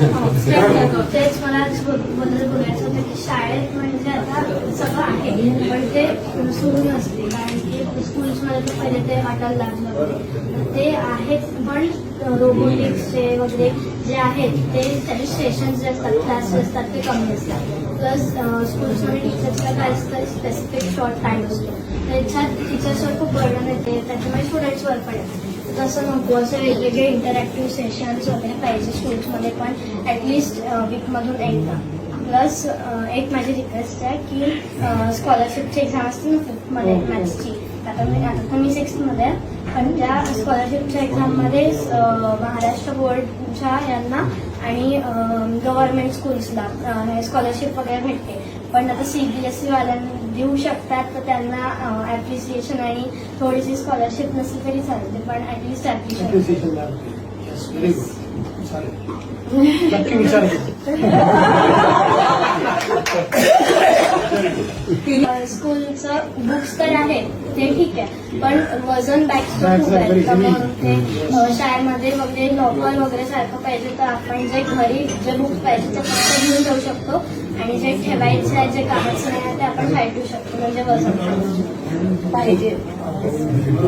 तेच मला बद्दल बोलायचं होतं की शाळेत म्हणजे आता सगळं आहे पण ते सुरू नसते, कारण की स्कूल्समध्ये तर पहिले ते वाटायला लागलं होते ते आहेत, पण रोबोटिक्सचे वगैरे जे आहेत ते त्याचे सेशन्स जे असतात, क्लासेस असतात ते कमी असतात. प्लस स्कूल्समध्ये टीचर्सला काय असतं, स्पेसिफिक शॉर्ट टाईम असतो, त्याच्यात टीचर्सवर खूप बर्डन येते, त्याच्यामुळे स्टुडंट्सवर पण येते. तसं नको, असं वेगवेगळे इंटरॅक्टिव्ह सेशन्स वगैरे पाहिजे स्कूल्समध्ये, पण ॲटलिस्ट वीकमधून एकदा. प्लस एक माझी रिक्वेस्ट आहे की स्कॉलरशिपची एक्झाम असते ना फिफ्थमध्ये मॅथ्सची, आता मी 6th पण त्या स्कॉलरशिपच्या एक्झाममध्ये महाराष्ट्र बोर्डच्या यांना आणि गव्हर्नमेंट स्कूल्सला स्कॉलरशिप वगैरे भेटते, पण आता CBSE वाल्यांना देऊ शकतात, तर त्यांना ॲप्रिसिएशन आणि थोडीशी स्कॉलरशिप नसली तरी चालते, पण ॲटलिस्ट ॲप्रिसिएशन. स्कूलचं बुक्स तर आहे ते ठीक आहे, पण वजन बॅग्स खूप आहेत, मग ते शाळेमध्ये वगैरे लॉकर वगैरे सारखं पाहिजे, तर आपण जे घरी जे बुक्स पाहिजे ते फक्त घेऊन जाऊ शकतो आणि जे ठेवायचं आहे, जे कामाचं नाही ते आपण साईड देऊ शकतो, म्हणजे वजन पाहिजे.